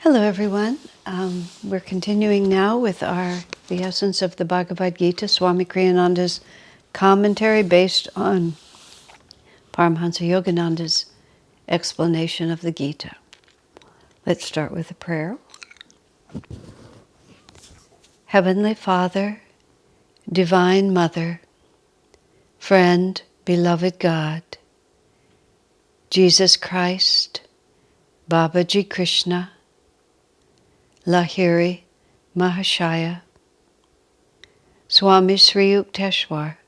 Hello, everyone. We're continuing now with the essence of the Bhagavad Gita, Swami Kriyananda's commentary based on Paramhansa Yogananda's explanation of the Gita. Let's start with a prayer. Heavenly Father, Divine Mother, Friend, Beloved God, Jesus Christ, Babaji Krishna, Lahiri Mahashaya, Swami Sri Yukteswar,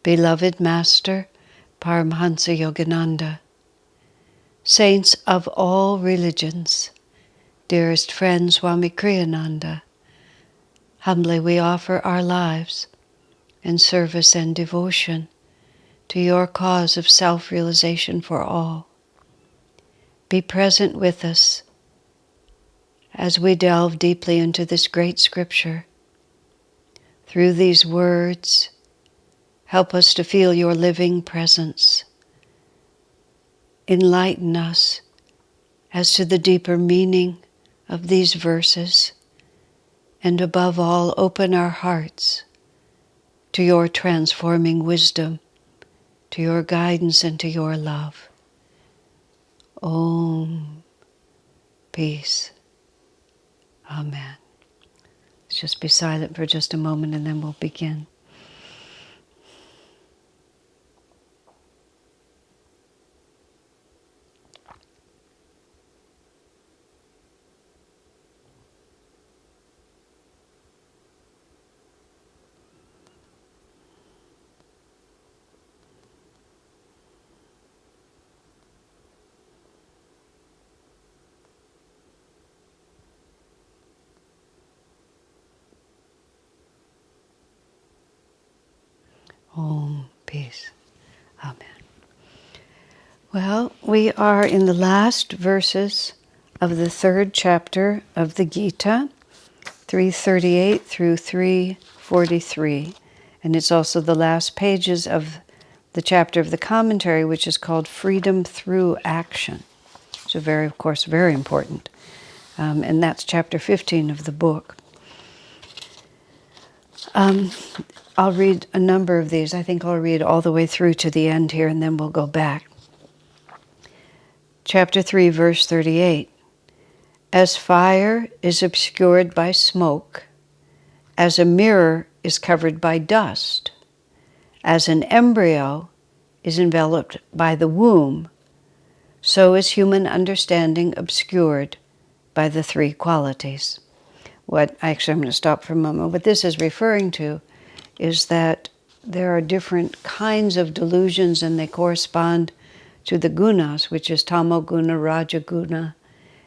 Beloved Master Paramhansa Yogananda, Saints of all religions, dearest friend Swami Kriyananda, humbly we offer our lives in service and devotion to your cause of self-realization for all. Be present with us as we delve deeply into this great scripture. Through these words, help us to feel your living presence. Enlighten us as to the deeper meaning of these verses, and above all, open our hearts to your transforming wisdom, to your guidance, and to your love. Om. Peace. Amen. Let's just be silent for just a moment and then we'll begin. Om. Peace. Amen. Well, we are in the last verses of the third chapter of the Gita, 338 through 343. And it's also the last pages of the chapter of the commentary, which is called Freedom Through Action. So of course, very important. And that's chapter 15 of the book. I'll read a number of these. I think I'll read all the way through to the end here, and then we'll go back. Chapter 3, verse 38. As fire is obscured by smoke, as a mirror is covered by dust, as an embryo is enveloped by the womb, so is human understanding obscured by the three qualities. I'm going to stop for a moment. What this is referring to is that there are different kinds of delusions, and they correspond to the gunas, which is tamo guna, raja guna,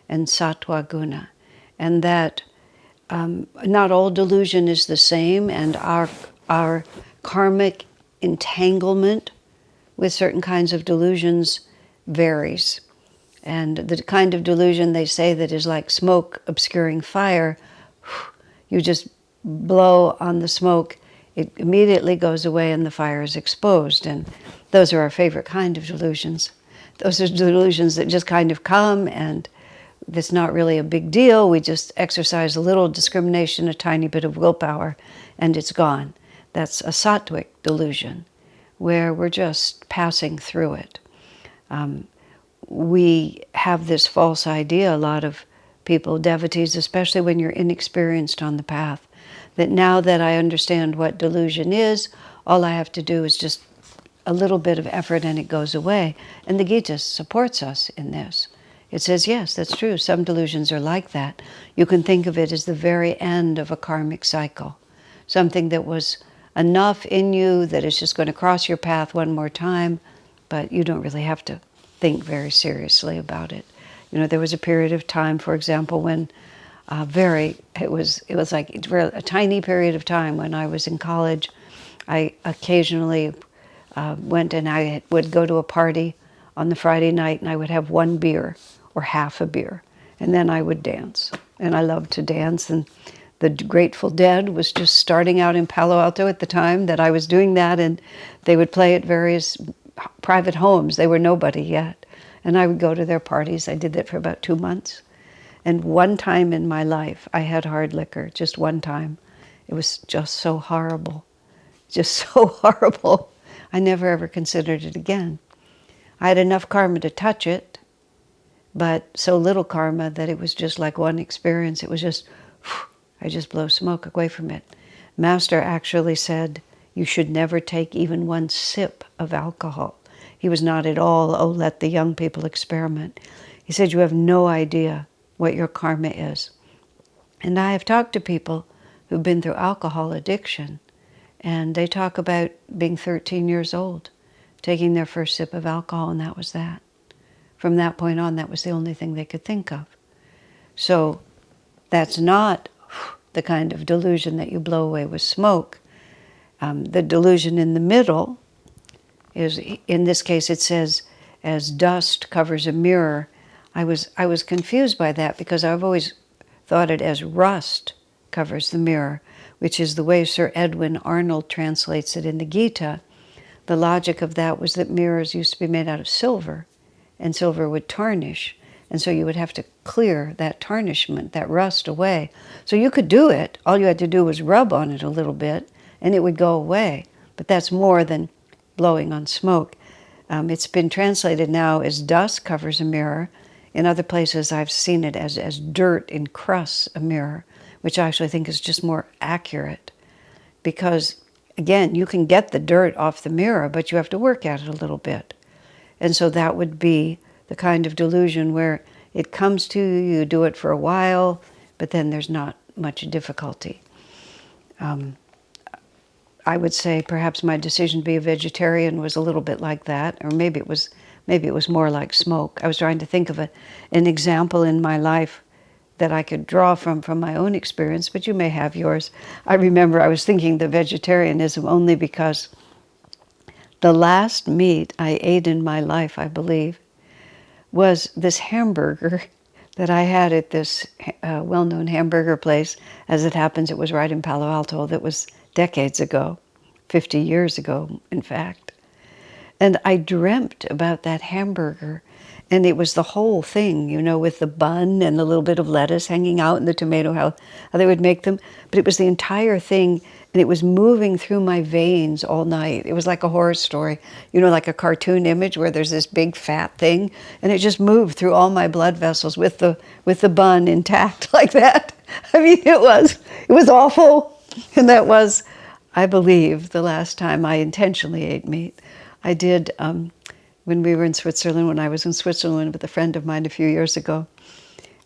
and sattva guna. And that not all delusion is the same, and our karmic entanglement with certain kinds of delusions varies. And the kind of delusion they say that is like smoke obscuring fire, you just blow on the smoke, it immediately goes away and the fire is exposed. And those are our favorite kind of delusions. Those are delusions that just kind of come, and it's not really a big deal. We just exercise a little discrimination, a tiny bit of willpower, and it's gone. That's a sattvic delusion, where we're just passing through it. We have this false idea, a lot of people, devotees, especially when you're inexperienced on the path, that now that I understand what delusion is, all I have to do is just a little bit of effort and it goes away. And the Gita supports us in this. It says, yes, that's true. Some delusions are like that. You can think of it as the very end of a karmic cycle. Something that was enough in you that is just going to cross your path one more time, but you don't really have to think very seriously about it. You know, there was a period of time, for example, when it was like a tiny period of time when I was in college. I occasionally went and I would go to a party on the Friday night, and I would have one beer or half a beer, and then I would dance. And I loved to dance, and the Grateful Dead was just starting out in Palo Alto at the time that I was doing that, and they would play at various private homes. They were nobody yet. And I would go to their parties. I did that for about 2 months. And one time in my life, I had hard liquor, just one time. It was just so horrible, just so horrible. I never ever considered it again. I had enough karma to touch it, but so little karma that it was just like one experience. It was just, I just blow smoke away from it. Master actually said, you should never take even one sip of alcohol. He was not at all, oh, let the young people experiment. He said, you have no idea what your karma is. And I have talked to people who've been through alcohol addiction, and they talk about being 13 years old, taking their first sip of alcohol, and that was that. From that point on, that was the only thing they could think of. So that's not the kind of delusion that you blow away with smoke. The delusion in the middle is, in this case, it says, as dust covers a mirror. I was confused by that because I've always thought it as rust covers the mirror, which is the way Sir Edwin Arnold translates it in the Gita. The logic of that was that mirrors used to be made out of silver, and silver would tarnish, and so you would have to clear that tarnishment, that rust away. So you could do it. All you had to do was rub on it a little bit, and it would go away. But that's more than blowing on smoke. It's been translated now as dust covers a mirror. In other places, I've seen it as dirt encrusts a mirror, which I actually think is just more accurate. Because, again, you can get the dirt off the mirror, but you have to work at it a little bit. And so that would be the kind of delusion where it comes to you, you do it for a while, but then there's not much difficulty. I would say perhaps my decision to be a vegetarian was a little bit like that, or maybe it was more like smoke. I was trying to think of an example in my life that I could draw from my own experience, but you may have yours. I remember I was thinking the vegetarianism only because the last meat I ate in my life, I believe, was this hamburger that I had at this well-known hamburger place. As it happens, it was right in Palo Alto. That was decades ago, 50 years ago, in fact. And I dreamt about that hamburger, and it was the whole thing, you know, with the bun and a little bit of lettuce hanging out and the tomato, how they would make them. But it was the entire thing, and it was moving through my veins all night. It was like a horror story, you know, like a cartoon image where there's this big fat thing, and it just moved through all my blood vessels with the bun intact like that. I mean, it was awful. And that was, I believe, the last time I intentionally ate meat. I did when we were in Switzerland, when I was in Switzerland with a friend of mine a few years ago.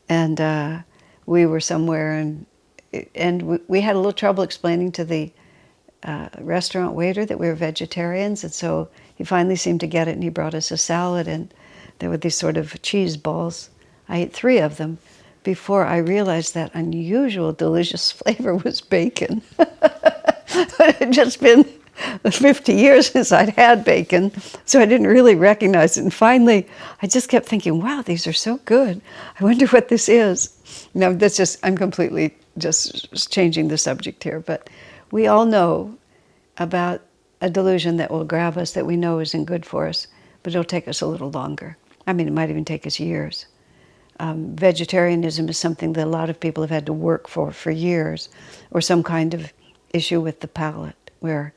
And we were somewhere, and we had a little trouble explaining to the restaurant waiter that we were vegetarians. And so he finally seemed to get it, and he brought us a salad, and there were these sort of cheese balls. I ate 3 of them before I realized that unusual, delicious flavor was bacon. It had just been 50 years since I'd had bacon, so I didn't really recognize it. And finally, I just kept thinking, wow, these are so good. I wonder what this is. Now, that's just, I'm completely just changing the subject here, but we all know about a delusion that will grab us that we know isn't good for us, but it'll take us a little longer. I mean, it might even take us years. Vegetarianism is something that a lot of people have had to work for years, or some kind of issue with the palate, where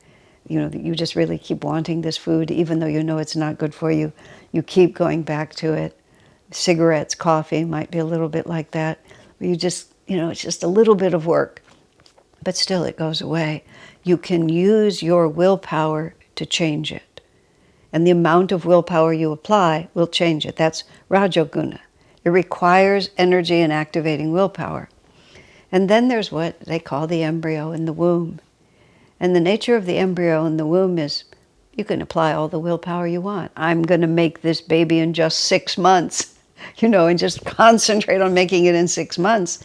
you know you just really keep wanting this food, even though you know it's not good for you. You keep going back to it. Cigarettes, coffee might be a little bit like that. Where you just, you know, it's just a little bit of work, but still it goes away. You can use your willpower to change it. And the amount of willpower you apply will change it. That's Rajoguna. It requires energy and activating willpower. And then there's what they call the embryo in the womb. And the nature of the embryo in the womb is you can apply all the willpower you want. I'm going to make this baby in just 6 months, you know, and just concentrate on making it in 6 months.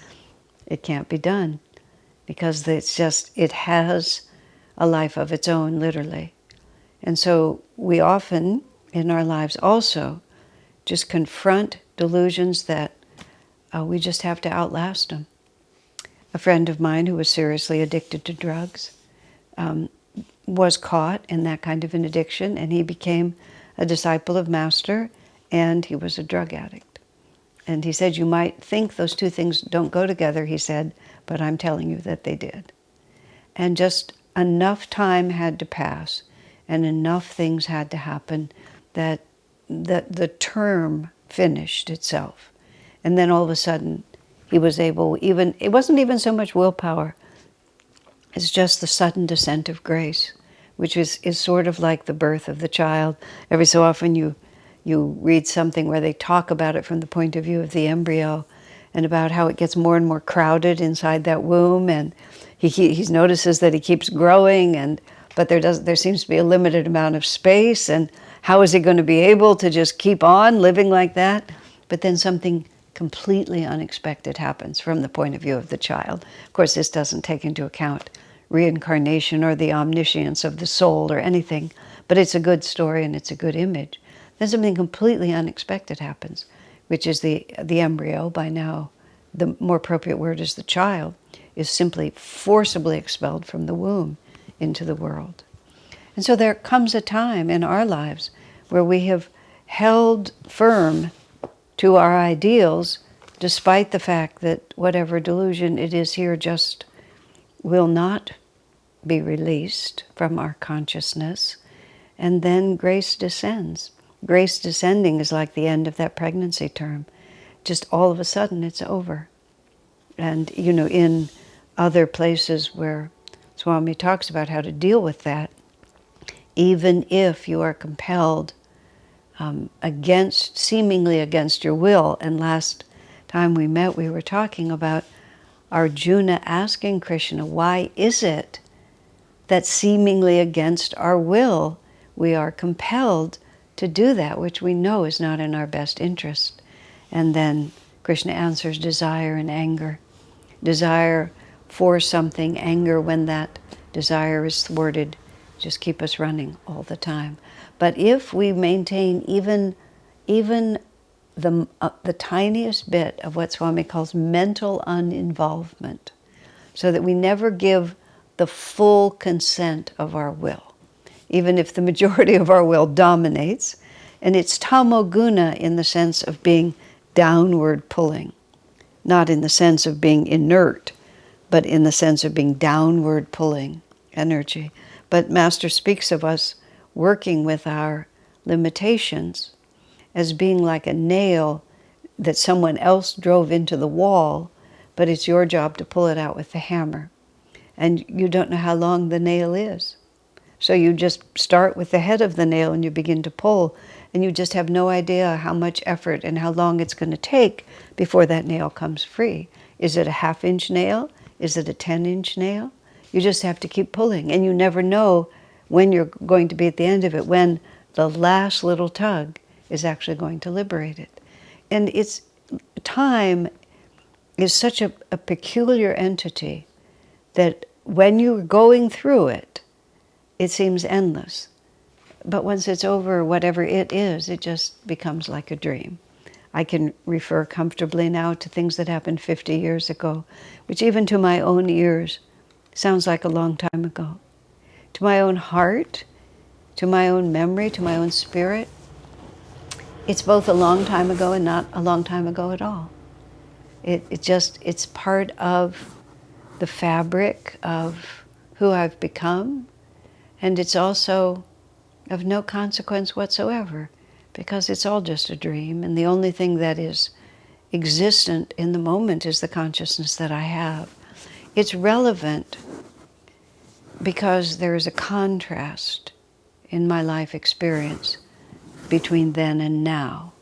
It can't be done because it has a life of its own, literally. And so we often, in our lives also, just confront delusions that we just have to outlast them. A friend of mine who was seriously addicted to drugs was caught in that kind of an addiction, and he became a disciple of Master, and he was a drug addict. And he said, you might think those two things don't go together, he said, but I'm telling you that they did. And just enough time had to pass and enough things had to happen that the term finished itself. And then all of a sudden, he was able, it wasn't even so much willpower, it's just the sudden descent of grace, which is sort of like the birth of the child. Every so often you read something where they talk about it from the point of view of the embryo and about how it gets more and more crowded inside that womb, and he notices that he keeps growing, but there seems to be a limited amount of space, and how is he going to be able to just keep on living like that? But then something completely unexpected happens from the point of view of the child. Of course, this doesn't take into account reincarnation or the omniscience of the soul or anything, but it's a good story and it's a good image. Then something completely unexpected happens, which is the embryo, by now the more appropriate word is the child, is simply forcibly expelled from the womb into the world. And so there comes a time in our lives where we have held firm to our ideals, despite the fact that whatever delusion it is here just will not be released from our consciousness, and then grace descends. Grace descending is like the end of that pregnancy term. Just all of a sudden it's over. And in other places where Swami talks about how to deal with that, even if you are compelled seemingly against your will. And last time we met, we were talking about Arjuna asking Krishna, why is it that seemingly against our will we are compelled to do that which we know is not in our best interest? And then Krishna answers, desire and anger. Desire for something, anger when that desire is thwarted, just keep us running all the time. But if we maintain even the tiniest bit of what Swami calls mental uninvolvement, so that we never give the full consent of our will, even if the majority of our will dominates, and it's tamoguna in the sense of being downward pulling, not in the sense of being inert, but in the sense of being downward pulling energy. But Master speaks of us working with our limitations as being like a nail that someone else drove into the wall, but it's your job to pull it out with the hammer. And you don't know how long the nail is. So you just start with the head of the nail and you begin to pull, and you just have no idea how much effort and how long it's going to take before that nail comes free. Is it a 1/2 inch nail? Is it a 10-inch nail? You just have to keep pulling, and you never know when you're going to be at the end of it, when the last little tug is actually going to liberate it. And time is such a peculiar entity that when you're going through it, it seems endless. But once it's over, whatever it is, it just becomes like a dream. I can refer comfortably now to things that happened 50 years ago, which even to my own ears sounds like a long time ago. To my own heart, to my own memory, to my own spirit, it's both a long time ago and not a long time ago at all. It's part of the fabric of who I've become, and it's also of no consequence whatsoever, because it's all just a dream, and the only thing that is existent in the moment is the consciousness that I have. It's relevant because there is a contrast in my life experience between then and now.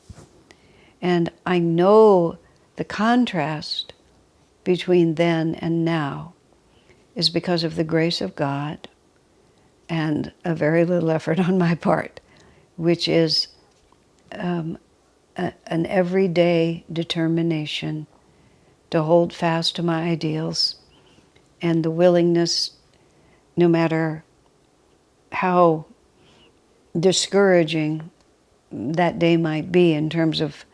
And I know the contrast between then and now is because of the grace of God and a very little effort on my part, which is an everyday determination to hold fast to my ideals, and the willingness, no matter how discouraging that day might be in terms of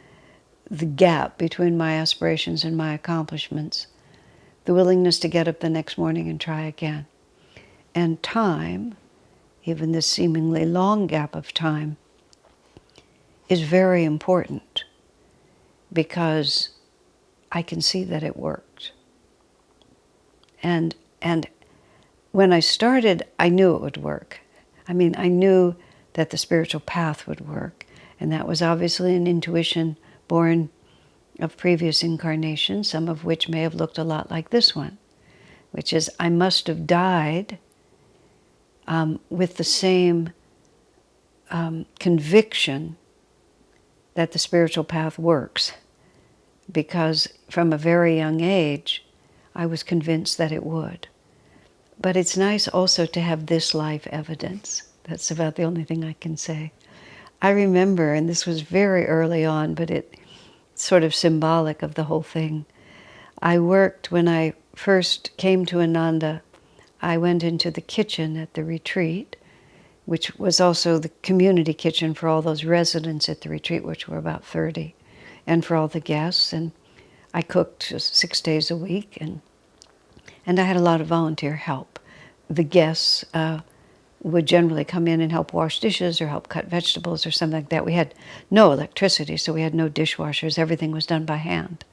the gap between my aspirations and my accomplishments, the willingness to get up the next morning and try again. And time, even this seemingly long gap of time, is very important. because I can see that it worked. And when I started, I knew it would work. I mean, I knew that the spiritual path would work. And that was obviously an intuition born of previous incarnations, some of which may have looked a lot like this one, which is I must have died with the same conviction that the spiritual path works, because from a very young age, I was convinced that it would. But it's nice also to have this life evidence. That's about the only thing I can say. I remember, and this was very early on, but it's sort of symbolic of the whole thing. I worked, when I first came to Ananda, I went into the kitchen at the retreat, which was also the community kitchen for all those residents at the retreat, which were about 30, and for all the guests. And I cooked 6 days a week, and I had a lot of volunteer help. The guests would generally come in and help wash dishes or help cut vegetables or something like that. We had no electricity, so we had no dishwashers. Everything was done by hand.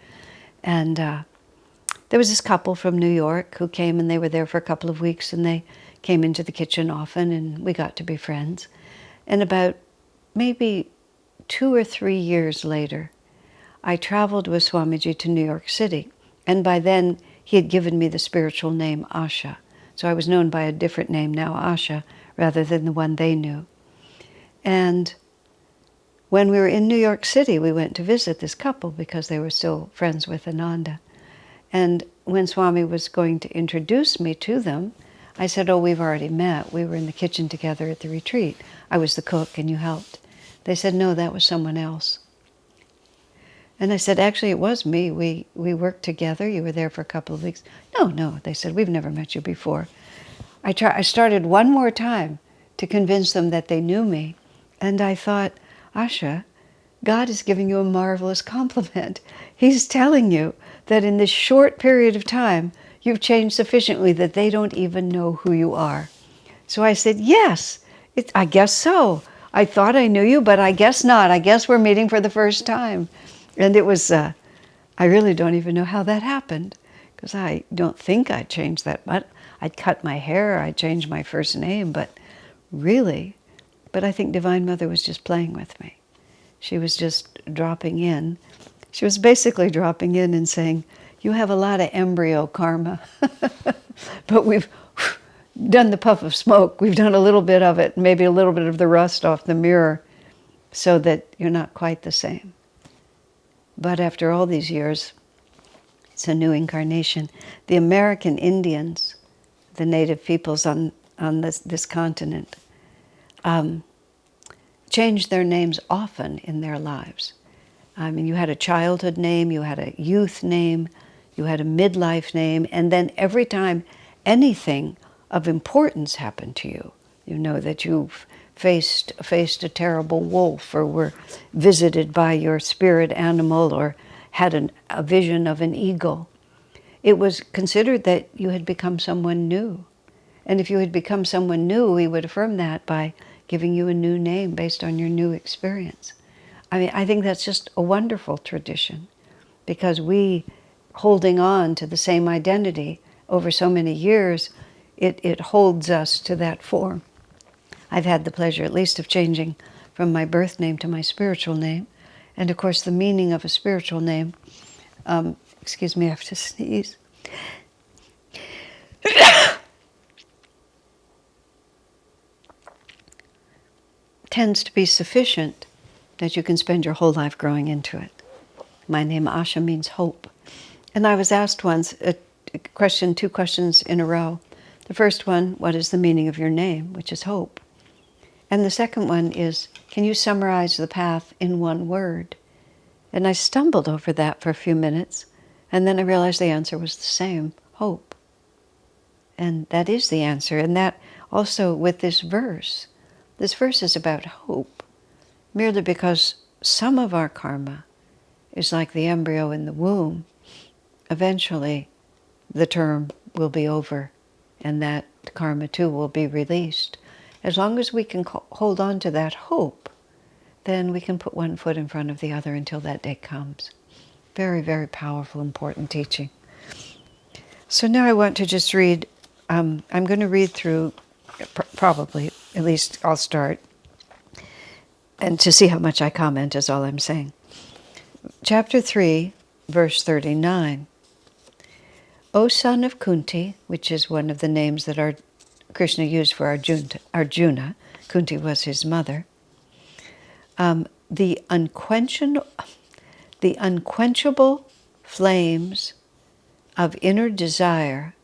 And there was this couple from New York who came, and they were there for a couple of weeks, and they came into the kitchen often, and we got to be friends. And about maybe 2 or 3 years later, I traveled with Swamiji to New York City. And by then, he had given me the spiritual name Asha. So I was known by a different name now, Asha, rather than the one they knew. And when we were in New York City, we went to visit this couple because they were still friends with Ananda. And when Swami was going to introduce me to them, I said, oh, we've already met. We were in the kitchen together at the retreat. I was the cook and you helped. They said, no, that was someone else. And I said, actually, it was me. We worked together. You were there for a couple of weeks. No, they said, we've never met you before. I started one more time to convince them that they knew me. And I thought, Asha, God is giving you a marvelous compliment. He's telling you that in this short period of time, you've changed sufficiently that they don't even know who you are. So I said, yes, I guess so. I thought I knew you, but I guess not. I guess we're meeting for the first time. And it was, I really don't even know how that happened, because I don't think I'd changed that much. I'd cut my hair, I'd changed my first name, but I think Divine Mother was just playing with me. She was just dropping in. She was basically dropping in and saying, you have a lot of embryo karma, but we've done the puff of smoke. We've done a little bit of it, maybe a little bit of the rust off the mirror, so that you're not quite the same. But after all these years, it's a new incarnation. The American Indians, the native peoples on this continent, changed their names often in their lives. I mean, you had a childhood name, you had a youth name, you had a midlife name, and then every time anything of importance happened to you, you know that you've faced a terrible wolf, or were visited by your spirit animal, or had a vision of an eagle, it was considered that you had become someone new. And if you had become someone new, we would affirm that by giving you a new name based on your new experience. I mean, I think that's just a wonderful tradition, because we, holding on to the same identity over so many years, it holds us to that form. I've had the pleasure at least of changing from my birth name to my spiritual name. And of course the meaning of a spiritual name, excuse me, I have to sneeze. Tends to be sufficient that you can spend your whole life growing into it. My name Asha means hope. And I was asked once two questions in a row. The first one, what is the meaning of your name, which is hope? And the second one is, can you summarize the path in one word? And I stumbled over that for a few minutes, and then I realized the answer was the same, hope. And that is the answer. And that also with this verse is about hope, merely because some of our karma is like the embryo in the womb. Eventually, the term will be over, and that karma too will be released. As long as we can hold on to that hope, then we can put one foot in front of the other until that day comes. Very, very powerful, important teaching. So now I want to just read, I'm going to read through, probably, at least I'll start, and to see how much I comment is all I'm saying. Chapter 3, verse 39. O son of Kunti, which is one of the names that Krishna used for Arjuna. Kunti was his mother. The unquenchable flames of inner desire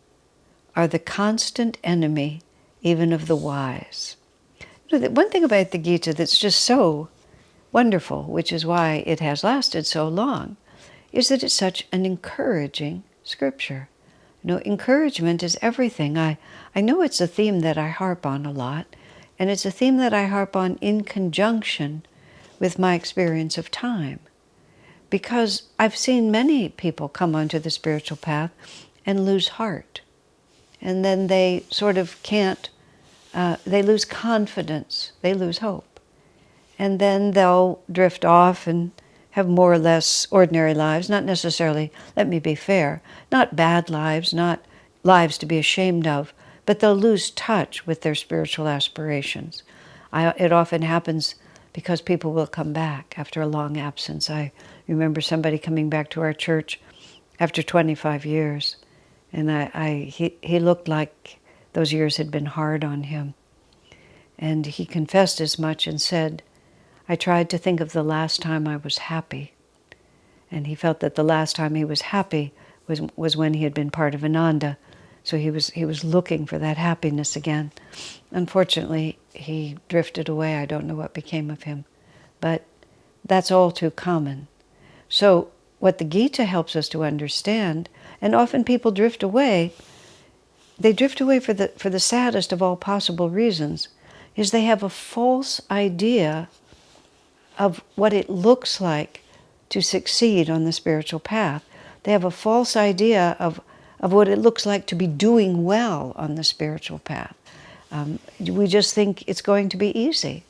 are the constant enemy even of the wise. One thing about the Gita that's just so wonderful, which is why it has lasted so long, is that it's such an encouraging scripture. Encouragement is everything. I know it's a theme that I harp on a lot, and it's a theme that I harp on in conjunction with my experience of time. Because I've seen many people come onto the spiritual path and lose heart. And then they sort of can't, they lose confidence, they lose hope. And then they'll drift off and have more or less ordinary lives, not necessarily, let me be fair, not bad lives, not lives to be ashamed of, but they'll lose touch with their spiritual aspirations. It often happens because people will come back after a long absence. I remember somebody coming back to our church after 25 years, and he looked like those years had been hard on him. And he confessed as much and said, I tried to think of the last time I was happy. And he felt that the last time he was happy was when he had been part of Ananda. So he was looking for that happiness again. Unfortunately, he drifted away. I don't know what became of him. But that's all too common. So what the Gita helps us to understand, and often people drift away, they drift away for the saddest of all possible reasons, is they have a false idea of what it looks like to succeed on the spiritual path. They have a false idea of what it looks like to be doing well on the spiritual path. We just think it's going to be easy.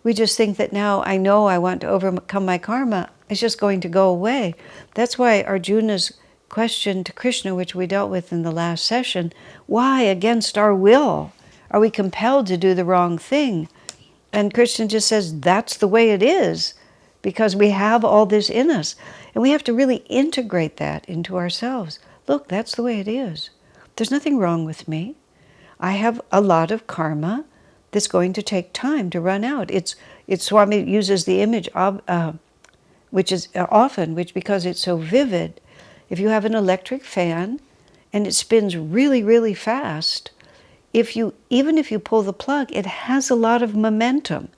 We just think that now I know I want to overcome my karma, it's just going to go away. That's why Arjuna's question to Krishna, which we dealt with in the last session, why against our will are we compelled to do the wrong thing? And Krishna just says, that's the way it is, because we have all this in us. And we have to really integrate that into ourselves. Look, that's the way it is. There's nothing wrong with me. I have a lot of karma that's going to take time to run out. It's Swami uses the image of, which is often, because it's so vivid. If you have an electric fan and it spins really, really fast, even if you pull the plug, it has a lot of momentum.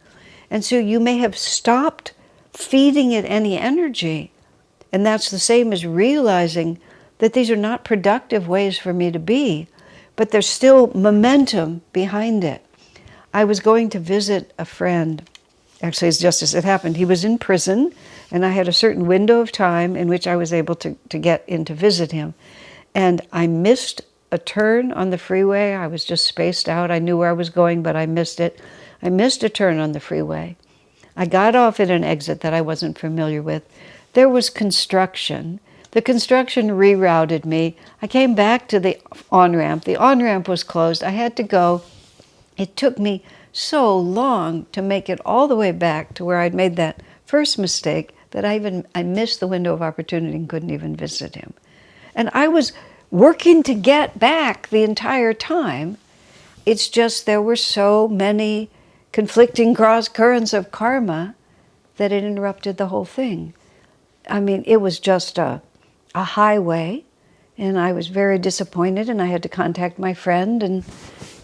And so you may have stopped feeding it any energy. And that's the same as realizing that these are not productive ways for me to be, but there's still momentum behind it. I was going to visit a friend. Actually, it's just as it happened. He was in prison, and I had a certain window of time in which I was able to get in to visit him. And I missed a turn on the freeway. I was just spaced out. I knew where I was going, but I missed it. I missed a turn on the freeway. I got off at an exit that I wasn't familiar with. There was construction. The construction rerouted me. I came back to the on-ramp. The on-ramp was closed. I had to go. It took me so long to make it all the way back to where I'd made that first mistake that I missed the window of opportunity and couldn't even visit him. And I was working to get back the entire time. It's just there were so many conflicting cross currents of karma that it interrupted the whole thing. I mean, it was just a highway, and I was very disappointed, and I had to contact my friend, and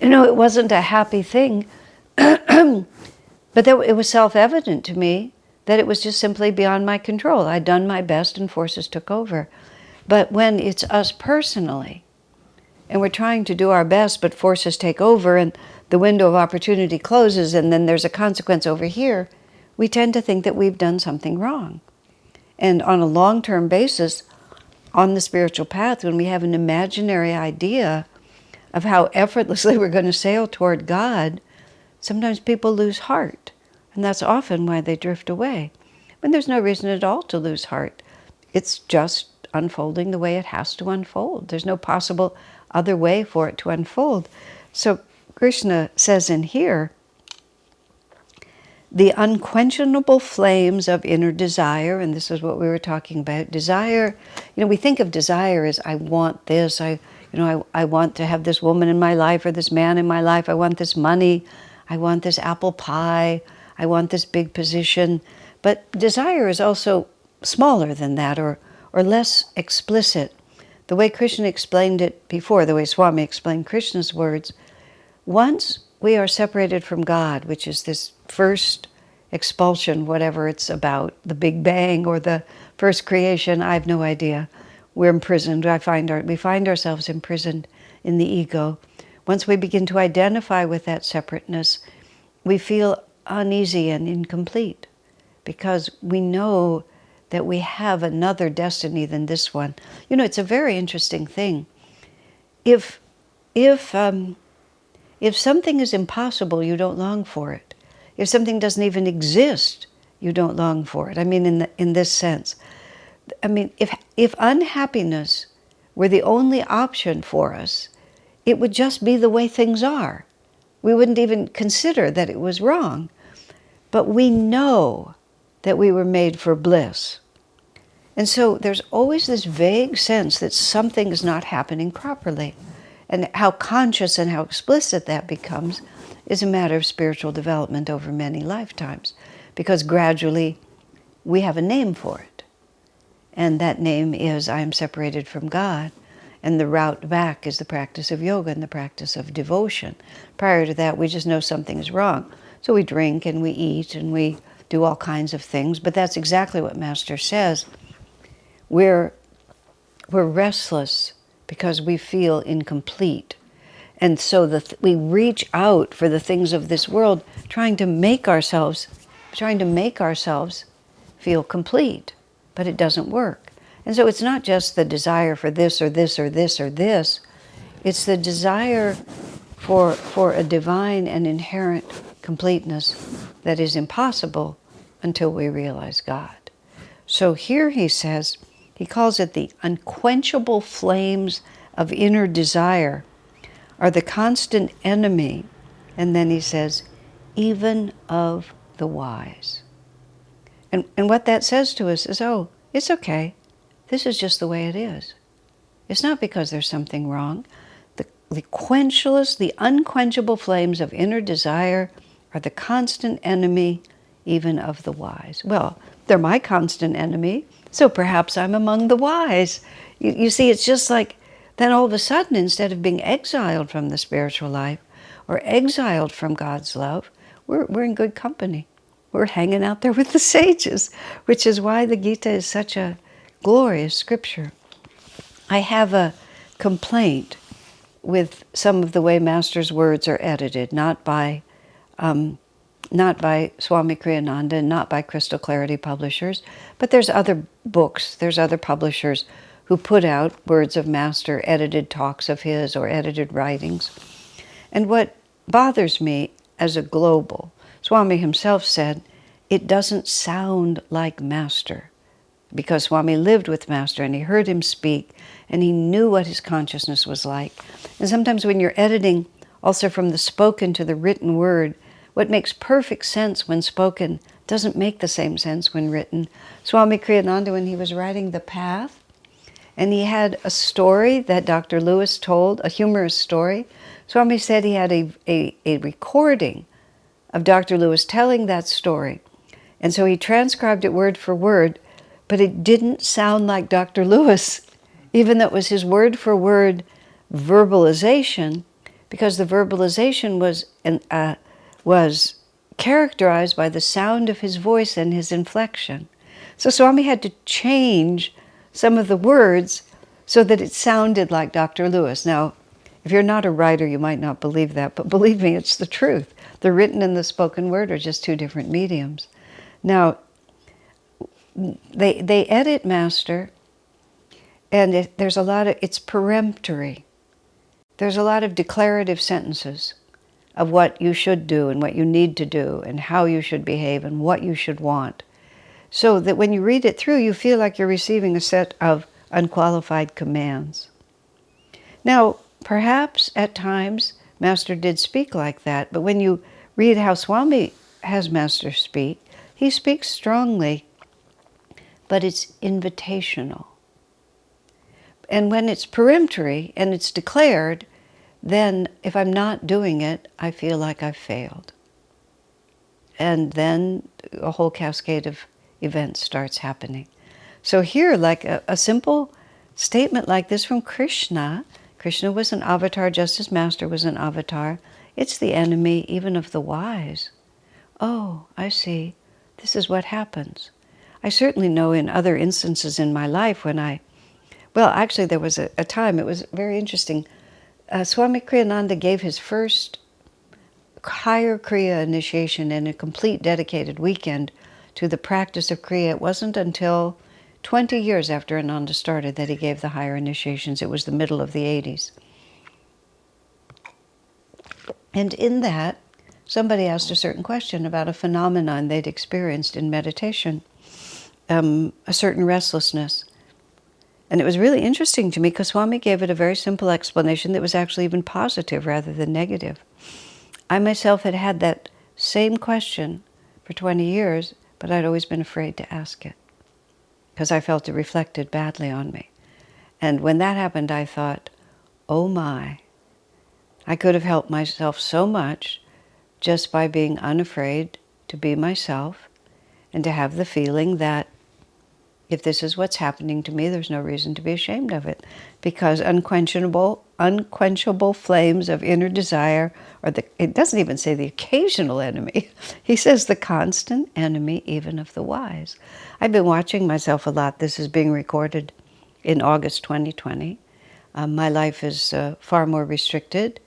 it wasn't a happy thing. But it was self-evident to me that it was just simply beyond my control. I'd done my best and forces took over. But when it's us personally, and we're trying to do our best, but forces take over, and the window of opportunity closes, and then there's a consequence over here, we tend to think that we've done something wrong. And on a long-term basis, on the spiritual path, when we have an imaginary idea of how effortlessly we're going to sail toward God, sometimes people lose heart. And that's often why they drift away. When there's no reason at all to lose heart. It's just unfolding the way it has to unfold. There's no possible other way for it to unfold. So Krishna says in here, the unquenchable flames of inner desire, and this is what we were talking about. Desire, we think of desire as I want this, I want to have this woman in my life or this man in my life, I want this money, I want this apple pie, I want this big position. But desire is also smaller than that, or less explicit. The way Krishna explained it before, the way Swami explained Krishna's words, once we are separated from God, which is this first expulsion, whatever it's about, the Big Bang or the first creation, I have no idea. We're imprisoned. We find ourselves imprisoned in the ego. Once we begin to identify with that separateness, we feel uneasy and incomplete because we know that we have another destiny than this one. It's a very interesting thing. If something is impossible, you don't long for it. If something doesn't even exist, you don't long for it. In this sense. If unhappiness were the only option for us, it would just be the way things are. We wouldn't even consider that it was wrong. But we know that we were made for bliss. And so there's always this vague sense that something is not happening properly. And how conscious and how explicit that becomes is a matter of spiritual development over many lifetimes, because gradually we have a name for it. And that name is I am separated from God. And the route back is the practice of yoga and the practice of devotion. Prior to that, we just know something is wrong. So we drink and we eat and we do all kinds of things. But that's exactly what Master says. We're restless because we feel incomplete. And so we reach out for the things of this world, trying to make ourselves feel complete, but it doesn't work. And so it's not just the desire for this or this or this or this, it's the desire for a divine and inherent completeness that is impossible until we realize God. So here he says, he calls it the unquenchable flames of inner desire are the constant enemy, and then he says, even of the wise. And what that says to us is, oh, it's okay. This is just the way it is. It's not because there's something wrong. The quenchless, the unquenchable flames of inner desire are the constant enemy, even of the wise. Well, they're my constant enemy, so perhaps I'm among the wise. You see, it's just like, then all of a sudden, instead of being exiled from the spiritual life or exiled from God's love, we're in good company. We're hanging out there with the sages, which is why the Gita is such a glorious scripture. I have a complaint with some of the way Master's words are edited, not by Swami Kriyananda, not by Crystal Clarity Publishers, but there's other books, there's other publishers who put out words of Master, edited talks of his or edited writings. And what bothers me as a global, Swami himself said, it doesn't sound like Master, because Swami lived with Master and he heard him speak and he knew what his consciousness was like. And sometimes when you're editing also from the spoken to the written word, what makes perfect sense when spoken doesn't make the same sense when written. Swami Kriyananda, when he was writing The Path, and he had a story that Dr. Lewis told, a humorous story. Swami said he had a recording of Dr. Lewis telling that story. And so he transcribed it word for word, but it didn't sound like Dr. Lewis, even though it was his word for word verbalization, because the verbalization was characterized by the sound of his voice and his inflection. So Swami had to change some of the words so that it sounded like Dr. Lewis. Now, if you're not a writer, you might not believe that, but believe me, it's the truth. The written and the spoken word are just two different mediums. Now, they edit Master, and it's peremptory. There's a lot of declarative sentences of what you should do and what you need to do and how you should behave and what you should want. so that when you read it through, you feel like you're receiving a set of unqualified commands. Now, perhaps at times Master did speak like that, but when you read how Swami has Master speak, he speaks strongly, but it's invitational. And when it's peremptory and it's declared, then if I'm not doing it, I feel like I've failed. And then a whole cascade of events starts happening. So here, like a simple statement like this from Krishna, Krishna was an avatar just as Master was an avatar. It's the enemy even of the wise. Oh, I see. This is what happens. I certainly know in other instances in my life when well, actually there was a time, it was very interesting. Swami Kriyananda gave his first higher Kriya initiation in a complete dedicated weekend to the practice of Kriya. It wasn't until 20 years after Ananda started that he gave the higher initiations. It was the middle of the 80s. And in that, somebody asked a certain question about a phenomenon they'd experienced in meditation, a certain restlessness. And it was really interesting to me because Swami gave it a very simple explanation that was actually even positive rather than negative. I myself had had that same question for 20 years, but I'd always been afraid to ask it because I felt it reflected badly on me. And when that happened, I thought, oh my, I could have helped myself so much just by being unafraid to be myself and to have the feeling that if this is what's happening to me, there's no reason to be ashamed of it, because unquenchable flames of inner desire, or it doesn't even say the occasional enemy. He says the constant enemy even of the wise. I've been watching myself a lot. This is being recorded in August 2020. My life is far more restricted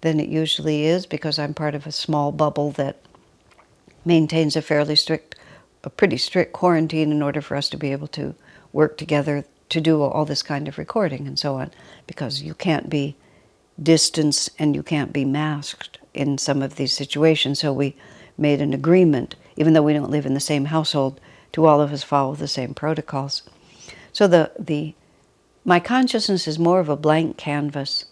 than it usually is because I'm part of a small bubble that maintains a pretty strict quarantine in order for us to be able to work together to do all this kind of recording and so on, because you can't be distanced and you can't be masked in some of these situations. So we made an agreement, even though we don't live in the same household, to all of us follow the same protocols. So my consciousness is more of a blank canvas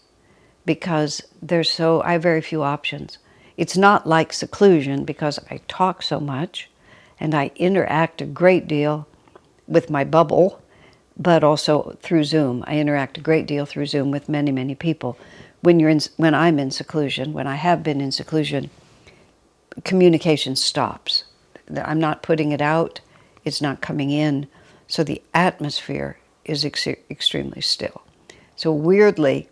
because I have very few options. It's not like seclusion because I talk so much and I interact a great deal with my bubble, but also through Zoom. I interact a great deal through Zoom with many, many people. When I'm in seclusion, when I have been in seclusion, communication stops. I'm not putting it out, it's not coming in, so the atmosphere is extremely still. So weirdly,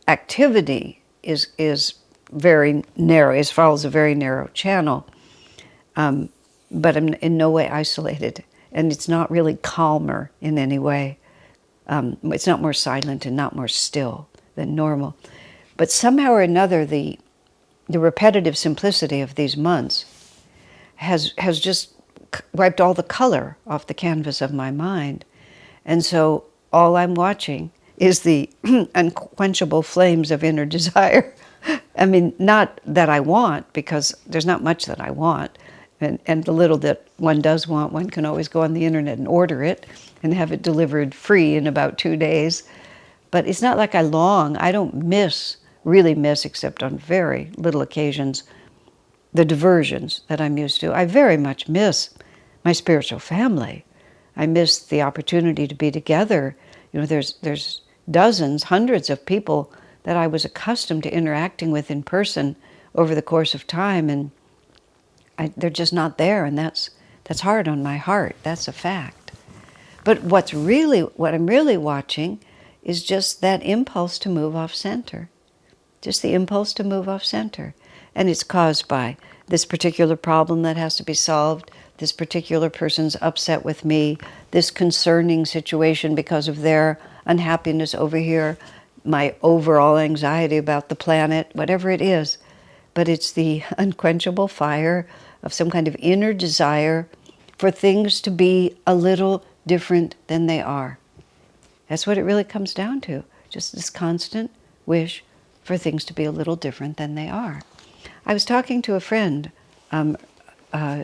activity is very narrow, it follows a very narrow channel, but I'm in no way isolated, and it's not really calmer in any way. It's not more silent and not more still than normal. But somehow or another, the repetitive simplicity of these months has just wiped all the color off the canvas of my mind. And so all I'm watching is the unquenchable flames of inner desire. I mean, not that I want, because there's not much that I want. And the little that one does want, one can always go on the internet and order it and have it delivered free in about 2 days. But it's not like I long. I don't really miss, except on very little occasions, the diversions that I'm used to. I very much miss my spiritual family. I miss the opportunity to be together. You know, there's dozens, hundreds of people that I was accustomed to interacting with in person over the course of time, and they're just not there, and that's hard on my heart. That's a fact. But what I'm really watching is just that impulse to move off center. Just the impulse to move off center. And it's caused by this particular problem that has to be solved, this particular person's upset with me, this concerning situation because of their unhappiness over here, my overall anxiety about the planet, whatever it is. But it's the unquenchable fire of some kind of inner desire for things to be a little different than they are. That's what it really comes down to. Just this constant wish for things to be a little different than they are. I was talking to a friend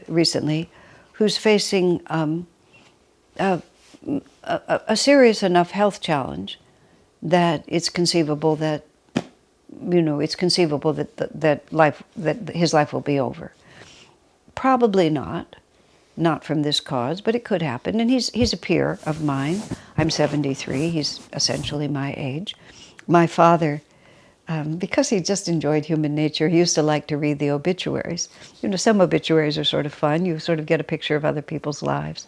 recently who's facing a serious enough health challenge that it's conceivable that, it's conceivable that his life will be over. Probably not from this cause, but it could happen. And he's a peer of mine. I'm 73. He's essentially my age. My father, because he just enjoyed human nature, he used to like to read the obituaries. Some obituaries are sort of fun. You sort of get a picture of other people's lives.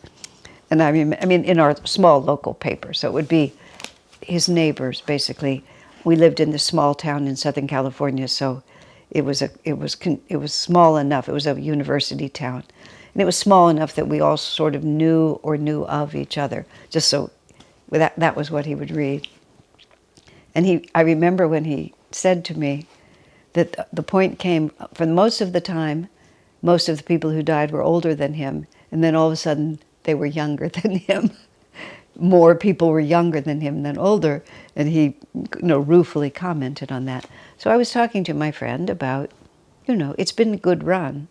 And I mean, in our small local paper, so it would be his neighbors, basically. We lived in this small town in Southern California, so it was small enough. It was a university town, and it was small enough that we all sort of knew of each other. Just so that was what he would read. And I remember when he said to me that the point came, for most of the time, most of the people who died were older than him, and then all of a sudden they were younger than him. More people were younger than him than older, and he, ruefully commented on that. So I was talking to my friend about, it's been a good run,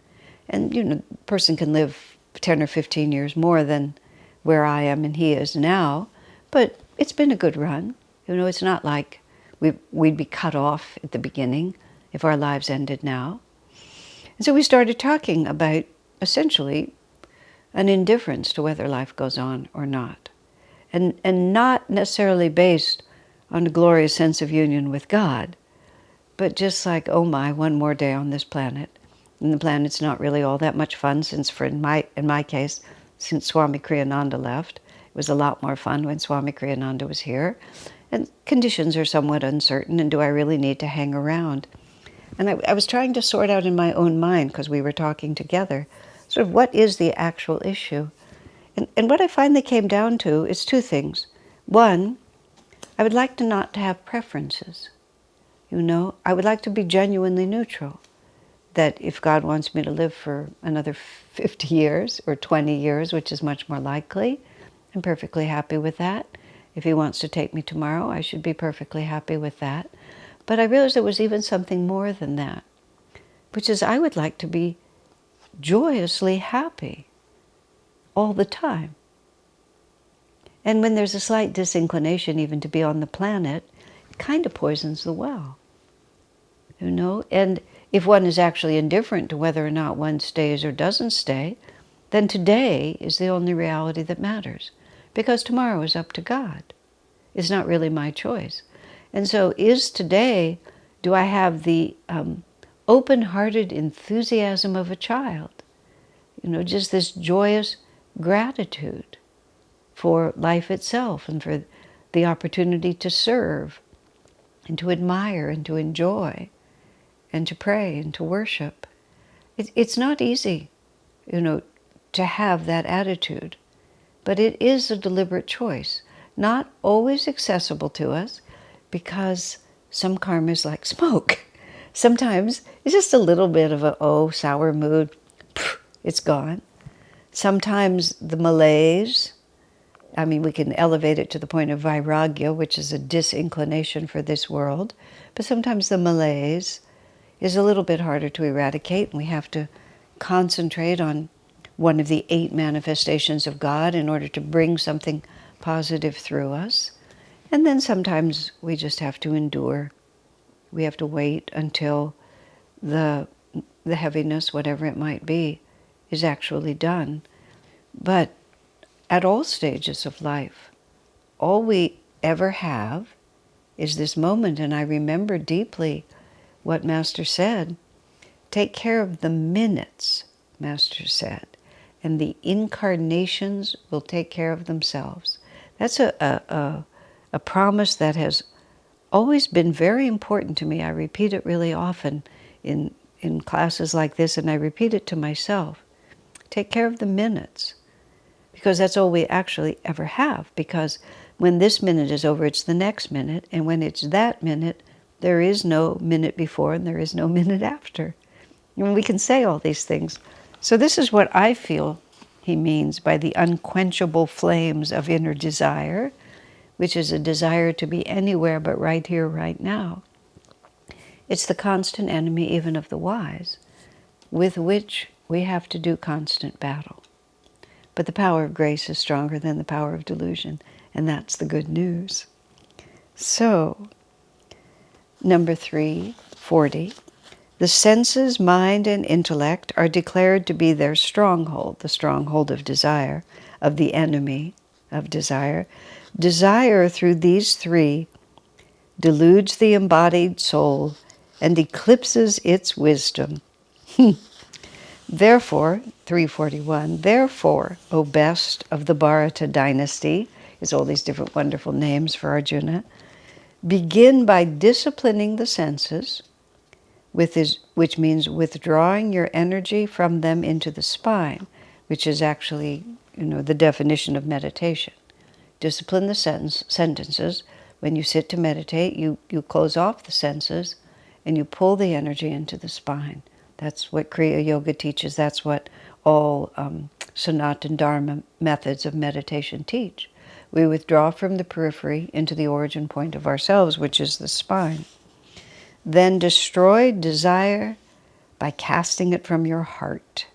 and a person can live 10 or 15 years more than where I am and he is now, but it's been a good run. It's not like we'd be cut off at the beginning if our lives ended now. And so we started talking about, essentially, an indifference to whether life goes on or not. And not necessarily based on a glorious sense of union with God, but just like, oh my, one more day on this planet. And the planet's not really all that much fun, since in my case, since Swami Kriyananda left. It was a lot more fun when Swami Kriyananda was here. And conditions are somewhat uncertain, and do I really need to hang around? And I was trying to sort out in my own mind, because we were talking together, sort of what is the actual issue. And what I finally came down to is two things. One, I would like to not to have preferences. I would like to be genuinely neutral. That if God wants me to live for another 50 years or 20 years, which is much more likely, I'm perfectly happy with that. If he wants to take me tomorrow, I should be perfectly happy with that. But I realized there was even something more than that, which is I would like to be joyously happy all the time. And when there's a slight disinclination even to be on the planet, it kind of poisons the well. And if one is actually indifferent to whether or not one stays or doesn't stay, then today is the only reality that matters. Because tomorrow is up to God. It's not really my choice. And so is today, do I have the open-hearted enthusiasm of a child? Just this joyous gratitude for life itself and for the opportunity to serve and to admire and to enjoy and to pray and to worship. It's not easy, to have that attitude, but it is a deliberate choice, not always accessible to us, because some karma is like smoke. Sometimes it's just a little bit of a sour mood, it's gone. Sometimes the malaise, we can elevate it to the point of vairagya, which is a disinclination for this world, but sometimes the malaise is a little bit harder to eradicate, and we have to concentrate on one of the 8 manifestations of God in order to bring something positive through us. And then sometimes we just have to endure. We have to wait until the heaviness, whatever it might be, is actually done. But at all stages of life, all we ever have is this moment. And I remember deeply what Master said. Take care of the minutes, Master said, and the incarnations will take care of themselves. That's a promise that has always been very important to me. I repeat it really often in classes like this, and I repeat it to myself. Take care of the minutes, because that's all we actually ever have. Because when this minute is over, it's the next minute, and when it's that minute, there is no minute before and there is no minute after. And we can say all these things. So this is what I feel he means by the unquenchable flames of inner desire, which is a desire to be anywhere but right here, right now. It's the constant enemy even of the wise, with which we have to do constant battle. But the power of grace is stronger than the power of delusion, and that's the good news. So, number 340, the senses, mind, and intellect are declared to be their stronghold, the stronghold of desire, of the enemy of desire. Desire through these three deludes the embodied soul and eclipses its wisdom. Therefore, 341, therefore, O best of the Bharata dynasty, is all these different wonderful names for Arjuna, begin by disciplining the senses, which means withdrawing your energy from them into the spine, which is actually, the definition of meditation. Discipline the sentences. When you sit to meditate, you close off the senses and you pull the energy into the spine. That's what Kriya Yoga teaches. That's what all Sanatana Dharma methods of meditation teach. We withdraw from the periphery into the origin point of ourselves, which is the spine. Then destroy desire by casting it from your heart.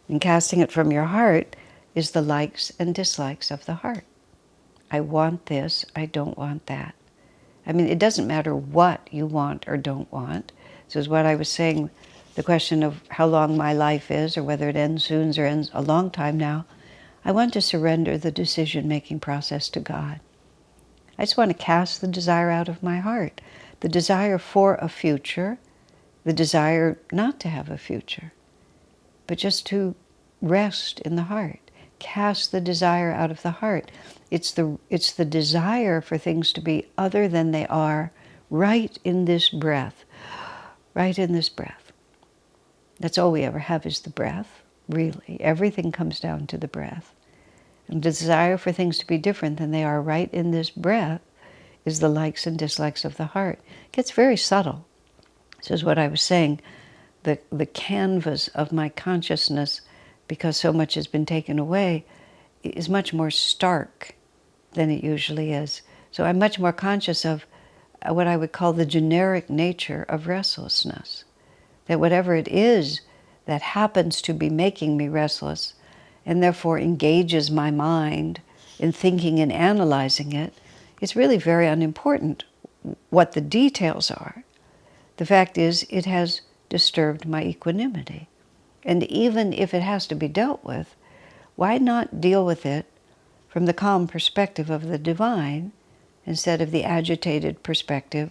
And casting it from your heart is the likes and dislikes of the heart. I want this, I don't want that. I mean, it doesn't matter what you want or don't want. This is what I was saying, the question of how long my life is, or whether it ends soon or ends a long time now. I want to surrender the decision-making process to God. I just want to cast the desire out of my heart. The desire for a future, the desire not to have a future, but just to rest in the heart. Cast the desire out of the heart. It's the desire for things to be other than they are right in this breath. Right in this breath. That's all we ever have is the breath, really. Everything comes down to the breath. And the desire for things to be different than they are right in this breath is the likes and dislikes of the heart. It gets very subtle. This is what I was saying. The canvas of my consciousness, because so much has been taken away, is much more stark than it usually is. So I'm much more conscious of what I would call the generic nature of restlessness. That whatever it is that happens to be making me restless, and therefore engages my mind in thinking and analyzing it, it's really very unimportant what the details are. The fact is, it has disturbed my equanimity. And even if it has to be dealt with, why not deal with it from the calm perspective of the divine instead of the agitated perspective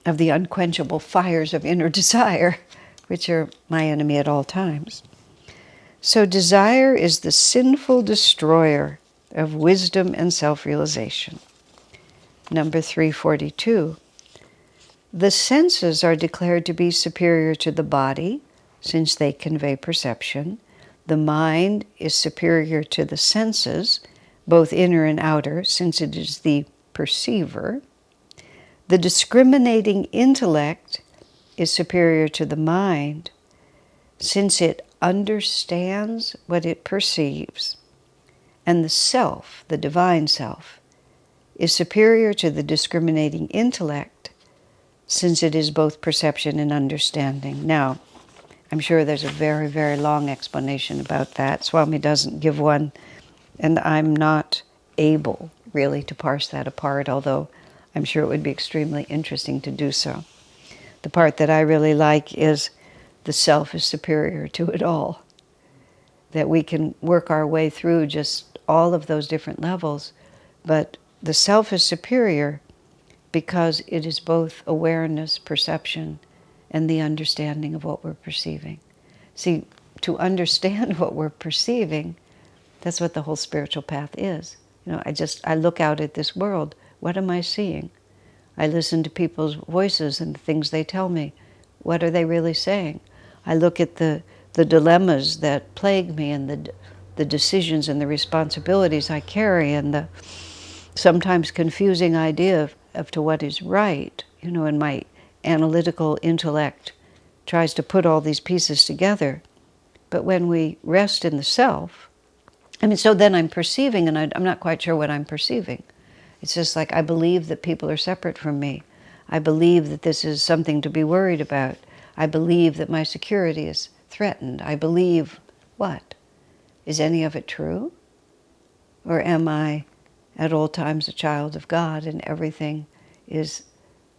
of the unquenchable fires of inner desire, which are my enemy at all times. So desire is the sinful destroyer of wisdom and self-realization. Number 342. The senses are declared to be superior to the body, since they convey perception. The mind is superior to the senses, both inner and outer, since it is the perceiver. The discriminating intellect is superior to the mind, since it understands what it perceives. And the self, the divine self, is superior to the discriminating intellect, since it is both perception and understanding. Now, I'm sure there's a very, very long explanation about that. Swami doesn't give one, and I'm not able really to parse that apart, although I'm sure it would be extremely interesting to do so. The part that I really like is the self is superior to it all. That we can work our way through just all of those different levels, but the self is superior because it is both awareness, perception, and the understanding of what we're perceiving. See, to understand what we're perceiving, that's what the whole spiritual path is. I look out at this world. What am I seeing? I listen to people's voices and the things they tell me. What are they really saying? I look at the dilemmas that plague me and the decisions and the responsibilities I carry and the sometimes confusing idea of to what is right. And my analytical intellect tries to put all these pieces together. But when we rest in the self, so then I'm perceiving, and I'm not quite sure what I'm perceiving. It's just like I believe that people are separate from me. I believe that this is something to be worried about. I believe that my security is threatened. I believe what? Is any of it true? Or am I at all times a child of God and everything is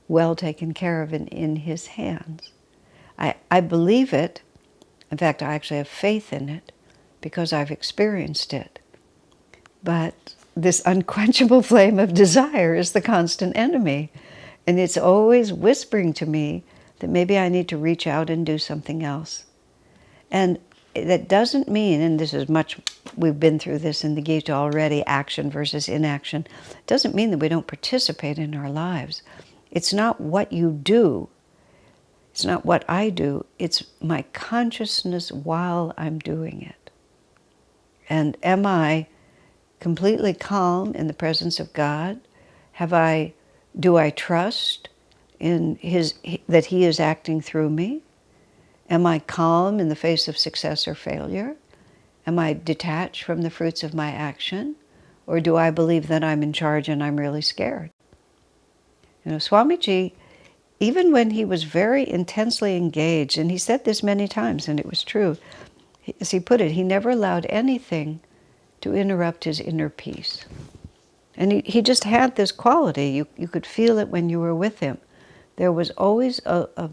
well taken care of in His hands? I believe it. In fact, I actually have faith in it because I've experienced it. But this unquenchable flame of desire is the constant enemy. And it's always whispering to me that maybe I need to reach out and do something else. And that doesn't mean, and this is much, we've been through this in the Gita already, action versus inaction. It doesn't mean that we don't participate in our lives. It's not what you do. It's not what I do. It's my consciousness while I'm doing it. And am I completely calm in the presence of God? Do I trust in that He is acting through me? Am I calm in the face of success or failure? Am I detached from the fruits of my action? Or do I believe that I'm in charge and I'm really scared? Swamiji, even when he was very intensely engaged, and he said this many times, and it was true, as he put it, he never allowed anything to interrupt his inner peace. And he just had this quality. You could feel it when you were with him. There was always a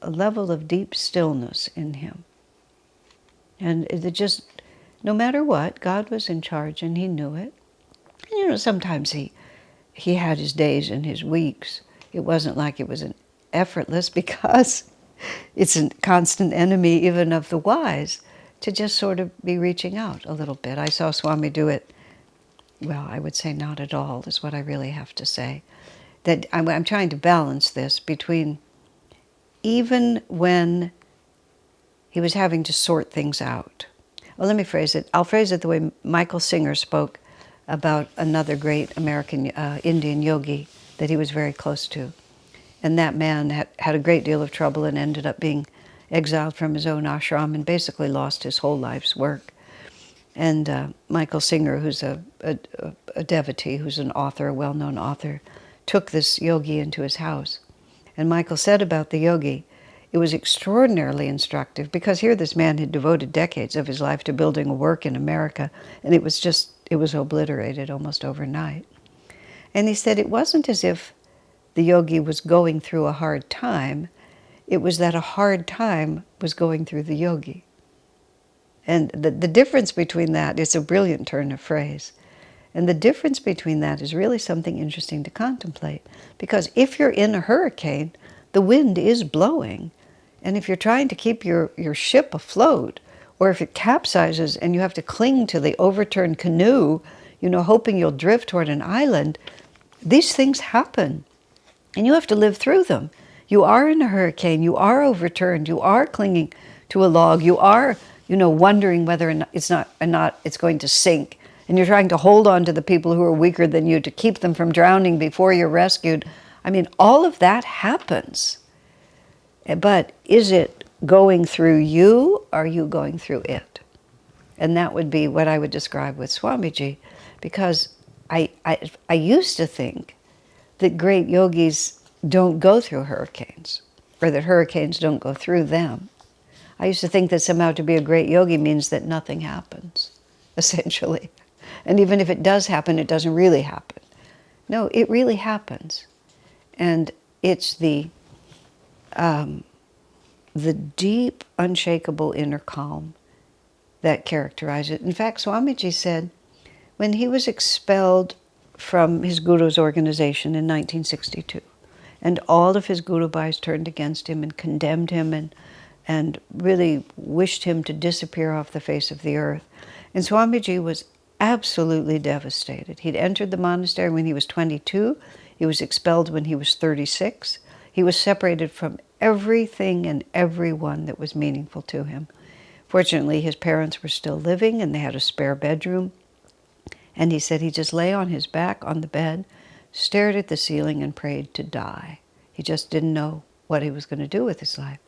level of deep stillness in him. And it just, no matter what, God was in charge and he knew it. And sometimes he had his days and his weeks. It wasn't like it was an effortless, because it's a constant enemy even of the wise to just sort of be reaching out a little bit. I saw Swami do it, well, I would say not at all is what I really have to say. That I'm trying to balance this between, even when he was having to sort things out. Well, let me phrase it. I'll phrase it the way Michael Singer spoke about another great American Indian yogi that he was very close to. And that man had a great deal of trouble and ended up being exiled from his own ashram and basically lost his whole life's work. And Michael Singer, who's a devotee, who's an author, a well-known author, took this yogi into his house. And Michael said about the yogi, it was extraordinarily instructive, because here this man had devoted decades of his life to building a work in America, and it was obliterated almost overnight. And he said it wasn't as if the yogi was going through a hard time, it was that a hard time was going through the yogi. And the difference between that is a brilliant turn of phrase. And the difference between that is really something interesting to contemplate. Because if you're in a hurricane, the wind is blowing. And if you're trying to keep your ship afloat, or if it capsizes and you have to cling to the overturned canoe, hoping you'll drift toward an island, these things happen. And you have to live through them. You are in a hurricane, you are overturned, you are clinging to a log, you are, wondering whether or not it's going to sink. And you're trying to hold on to the people who are weaker than you to keep them from drowning before you're rescued. I mean, all of that happens. But is it going through you, or are you going through it? And that would be what I would describe with Swamiji, because I used to think that great yogis don't go through hurricanes, or that hurricanes don't go through them. I used to think that somehow to be a great yogi means that nothing happens, essentially. And even if it does happen, it doesn't really happen. No, it really happens. And it's the deep, unshakable inner calm that characterizes it. In fact, Swamiji said, when he was expelled from his guru's organization in 1962, and all of his guru bhais turned against him and condemned him and really wished him to disappear off the face of the earth. And Swamiji was absolutely devastated. He'd entered the monastery when he was 22. He was expelled when he was 36. He was separated from everything and everyone that was meaningful to him. Fortunately, his parents were still living and they had a spare bedroom. And he said he just lay on his back on the bed, stared at the ceiling and prayed to die. He just didn't know what he was going to do with his life.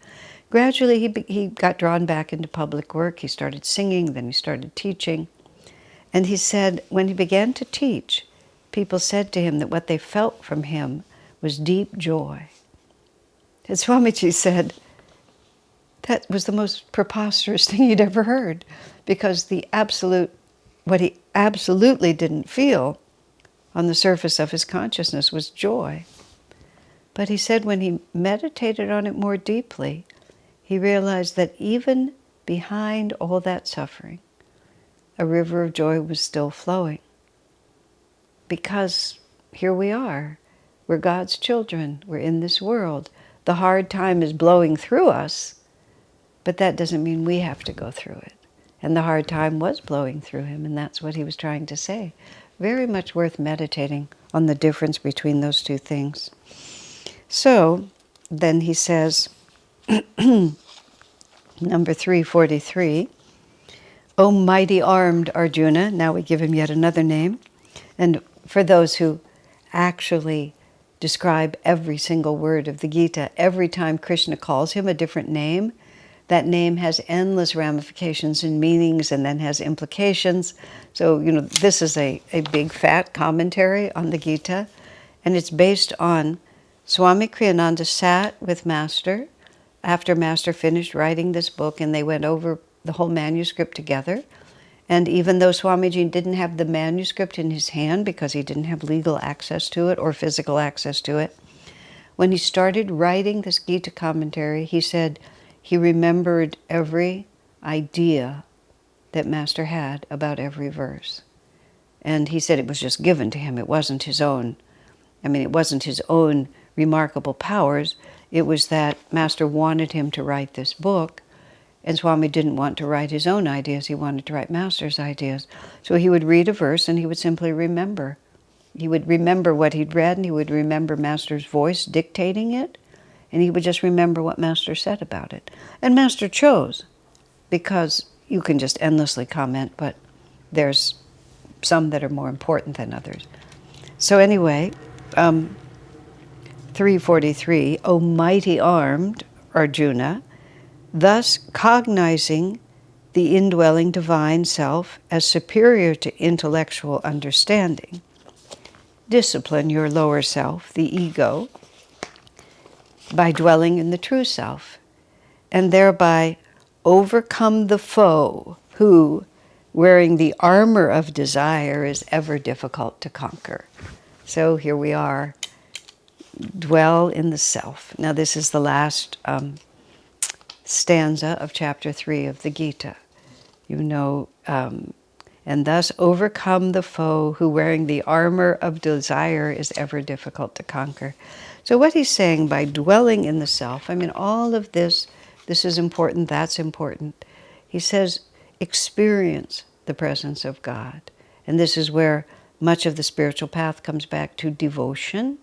Gradually, he got drawn back into public work. He started singing, then he started teaching. And he said when he began to teach, people said to him that what they felt from him was deep joy. And Swamiji said, That was the most preposterous thing he'd ever heard, because what he absolutely didn't feel on the surface of his consciousness was joy. But he said when he meditated on it more deeply, he realized that even behind all that suffering, a river of joy was still flowing. Because here we are, we're God's children, we're in this world. The hard time is blowing through us, but that doesn't mean we have to go through it. And the hard time was blowing through him, and that's what he was trying to say. Very much worth meditating on the difference between those two things. So, then he says, number 343, O mighty armed Arjuna, now we give him yet another name. And for those who actually describe every single word of the Gita, every time Krishna calls him a different name, that name has endless ramifications and meanings and then has implications. So, this is a big fat commentary on the Gita, and it's based on Swami Kriyananda sat with Master after Master finished writing this book, and they went over the whole manuscript together. And even though Swamiji didn't have the manuscript in his hand because he didn't have legal access to it or physical access to it, when he started writing this Gita commentary, he said he remembered every idea that Master had about every verse. And he said it was just given to him. It wasn't his own. It wasn't his own remarkable powers. It was that Master wanted him to write this book, and Swami didn't want to write his own ideas. He wanted to write Master's ideas. So he would read a verse and he would simply remember. He would remember what he'd read, and he would remember Master's voice dictating it, and he would just remember what Master said about it. And Master chose, because you can just endlessly comment, but there's some that are more important than others. So anyway, 343, O mighty armed Arjuna, thus cognizing the indwelling divine self as superior to intellectual understanding, discipline your lower self, the ego, by dwelling in the true self, and thereby overcome the foe who, wearing the armor of desire, is ever difficult to conquer. So here we are, dwell in the self. Now this is the last stanza of chapter 3 of the Gita. And thus overcome the foe who, wearing the armor of desire, is ever difficult to conquer. So what he's saying by dwelling in the self, all of this is important, that's important. He says, experience the presence of God. And this is where much of the spiritual path comes back to devotion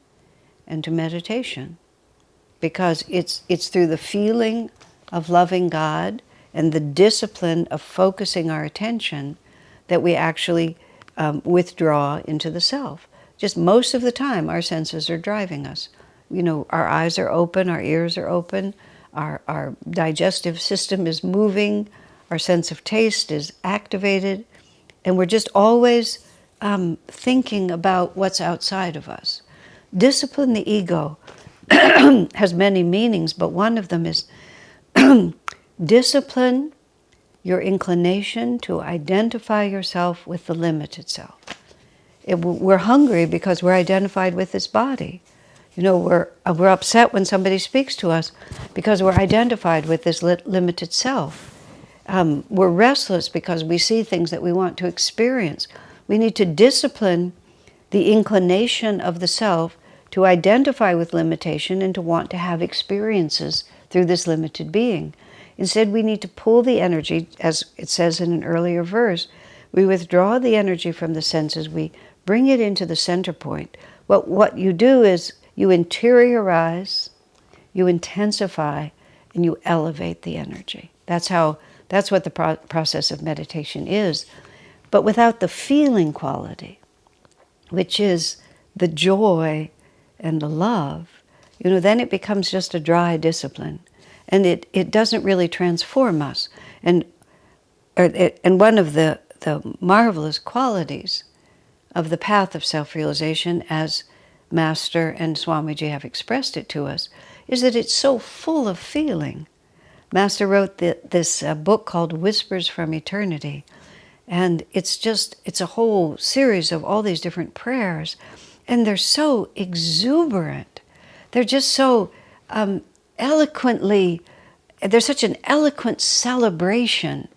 and to meditation. Because it's through the feeling of loving God and the discipline of focusing our attention that we actually withdraw into the self. Just most of the time, our senses are driving us. Our eyes are open, our ears are open, our digestive system is moving, our sense of taste is activated, and we're just always thinking about what's outside of us. Discipline the ego has many meanings, but one of them is discipline your inclination to identify yourself with the limited self. We're hungry because we're identified with this body. We're upset when somebody speaks to us because we're identified with this limited self. We're restless because we see things that we want to experience. We need to discipline the inclination of the self to identify with limitation and to want to have experiences through this limited being. Instead, we need to pull the energy, as it says in an earlier verse. We withdraw the energy from the senses, we bring it into the center point. What you do is you interiorize, you intensify, and you elevate the energy. That's what the process of meditation is. But without the feeling quality, which is the joy and the love, then it becomes just a dry discipline. And it doesn't really transform us. And one of the marvelous qualities of the path of self-realization, as Master and Swamiji have expressed it to us, is that it's so full of feeling. Master wrote this book called Whispers from Eternity. And it's a whole series of all these different prayers. And they're so exuberant. They're just so eloquently, they're such an eloquent celebration.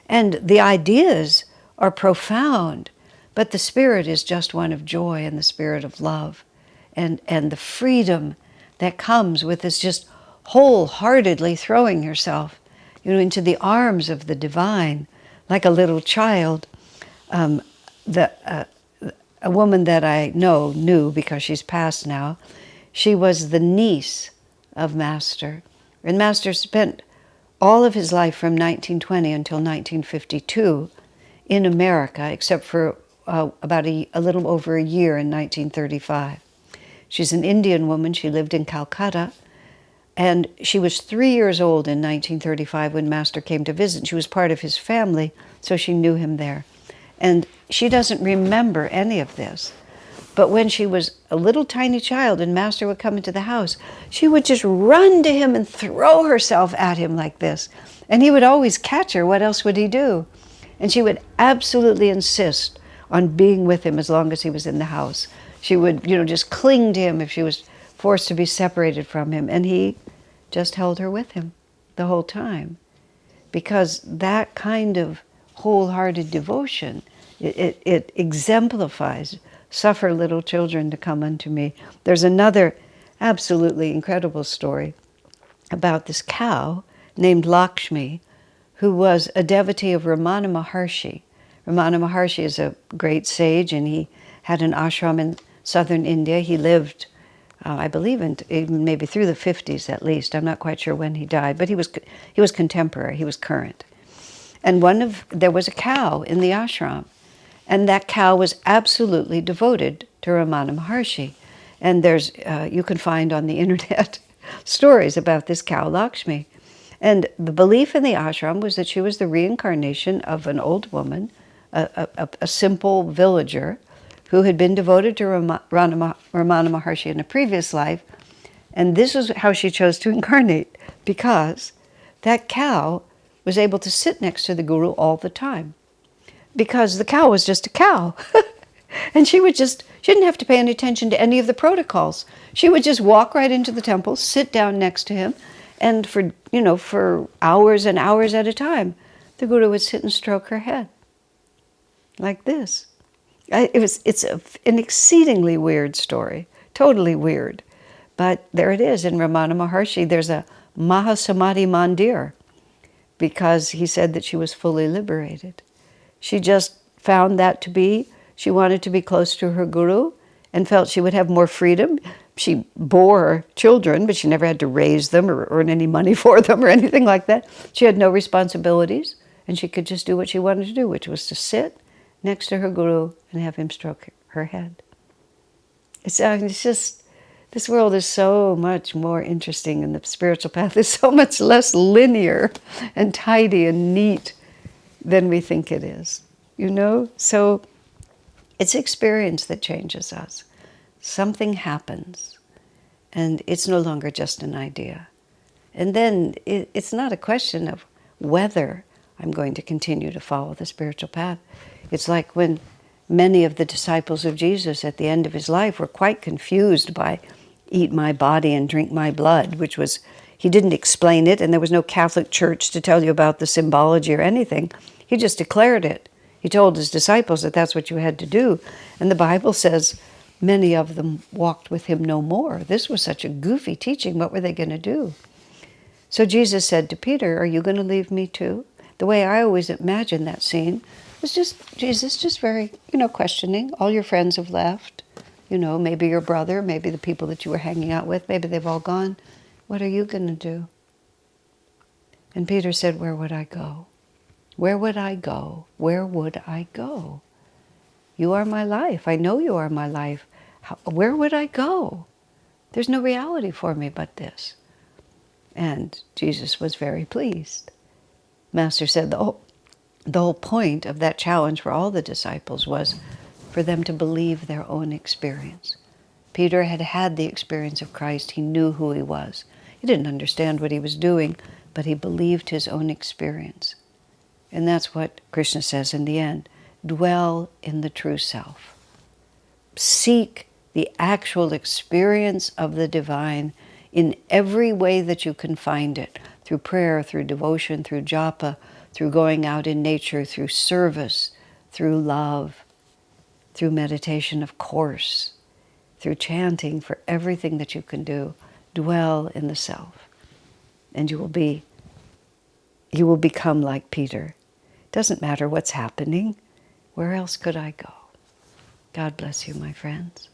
And the ideas are profound, but the spirit is just one of joy and the spirit of love. And the freedom that comes with this just wholeheartedly throwing yourself, into the arms of the divine, like a little child. A woman that I knew because she's passed now, she was the niece of Master. And Master spent all of his life from 1920 until 1952 in America, except for about a little over a year in 1935. She's an Indian woman. She lived in Calcutta. And she was 3 years old in 1935 when Master came to visit. She was part of his family, so she knew him there. And she doesn't remember any of this. But when she was a little tiny child and Master would come into the house, she would just run to him and throw herself at him like this. And he would always catch her. What else would he do? And she would absolutely insist on being with him as long as he was in the house. She would, just cling to him if she was forced to be separated from him. And he just held her with him the whole time. Because that kind of wholehearted devotion, it exemplifies, suffer little children to come unto me. There's another absolutely incredible story about this cow named Lakshmi, who was a devotee of Ramana Maharshi. Ramana Maharshi is a great sage, and he had an ashram in southern India. He lived, I believe, even maybe through the 50s at least. I'm not quite sure when he died, but he was contemporary. He was current. And there was a cow in the ashram, and that cow was absolutely devoted to Ramana Maharshi. And you can find on the internet stories about this cow Lakshmi. And the belief in the ashram was that she was the reincarnation of an old woman, a simple villager who had been devoted to Ramana Maharshi in a previous life. And this is how she chose to incarnate, because that cow was able to sit next to the guru all the time. Because the cow was just a cow. And she didn't have to pay any attention to any of the protocols. She would just walk right into the temple, sit down next to him, and for hours and hours at a time, the guru would sit and stroke her head. Like this. It's an exceedingly weird story. Totally weird. But there it is. In Ramana Maharshi, there's a Mahasamadhi Mandir, because he said that she was fully liberated. She just found that she wanted to be close to her guru and felt she would have more freedom. She bore children, but she never had to raise them or earn any money for them or anything like that. She had no responsibilities, and she could just do what she wanted to do, which was to sit next to her guru and have him stroke her head. It's just, this world is so much more interesting, and the spiritual path is so much less linear and tidy and neat than we think it is, So it's experience that changes us. Something happens, and it's no longer just an idea. And then it's not a question of whether I'm going to continue to follow the spiritual path. It's like when many of the disciples of Jesus at the end of his life were quite confused by eat my body and drink my blood, which was, he didn't explain it, and there was no Catholic church to tell you about the symbology or anything. He just declared it. He told his disciples that that's what you had to do. And the Bible says many of them walked with him no more. This was such a goofy teaching. What were they going to do? So Jesus said to Peter, are you going to leave me too? The way I always imagine that scene was just Jesus just very, questioning. All your friends have left. Maybe your brother, maybe the people that you were hanging out with, maybe they've all gone. What are you going to do? And Peter said, where would I go? Where would I go? Where would I go? You are my life. I know you are my life. Where would I go? There's no reality for me but this. And Jesus was very pleased. Master said the whole point of that challenge for all the disciples was for them to believe their own experience. Peter had had the experience of Christ. He knew who he was. He didn't understand what he was doing, but he believed his own experience. And that's what Krishna says in the end. Dwell in the true self. Seek the actual experience of the divine in every way that you can find it, through prayer, through devotion, through japa, through going out in nature, through service, through love, through meditation, of course, through chanting, for everything that you can do. Dwell in the self, and you will become like Peter. Doesn't matter what's happening. Where else could I go? God bless you, my friends.